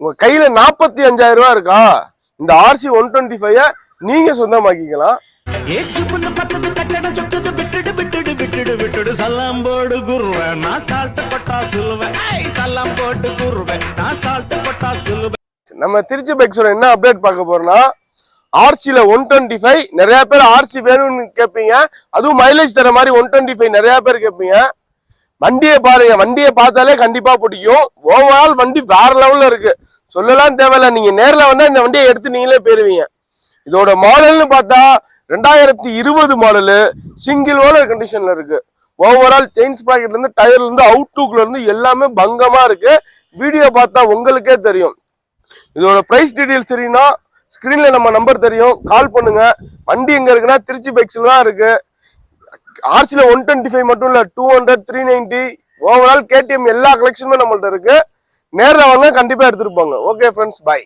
உங்க கையில 45,000 ரூபாய் இருக்கா, இந்த RC 125 நீங்க சொந்தமாக்கிக்கலாம். நம்ம திருச்சி பைக்ஸ்ல என்ன அப்டேட் பார்க்க போறோம்னா, RC-ல 125 நிறைய பேர் RC வேணும்னு கேட்பீங்க. அதுவும் மைலேஜ் தர மாதிரி 125 நிறைய பேர் கேட்பீங்க. வண்டியை பாருங்க, வண்டியை பார்த்தாலே கண்டிப்பா பிடிக்கும். ஓவரால் வண்டி வேற லெவல்ல இருக்கு, சொல்லலாம் தேவையில்ல. நீங்க நேர்ல வந்தா இந்த வண்டியை எடுத்து நீங்களே போயிருவீங்க. இதோட மாடல்னு பார்த்தா 2020 மாடலு, சிங்கிள் ஓனர் கண்டிஷன்ல இருக்கு. ஓவரால் செயின் ஸ்ப்ராக்கெட்ல இருந்து டயர்ல இருந்து அவுட்லுக்ல இருந்து எல்லாமே பங்கமா இருக்கு. வீடியோ பார்த்தா உங்களுக்கே தெரியும். இதோட பிரைஸ் டீடைல்ஸ் தெரியும்னா ஸ்கிரீன்ல நம்ம நம்பர் தெரியும், கால் பண்ணுங்க. வண்டி எங்க இருக்குன்னா திருச்சி பைக்ஸ்ல தான் இருக்கு. RC-ல 125 மட்டும் இல்ல, 200, 390 ஓவரால் KTM எல்லா கலெக்ஷனுமே நம்மள்ட்ட இருக்கு. நேரில் வாங்க, கண்டிப்பா எடுத்துட்டு போங்க. Okay friends, by.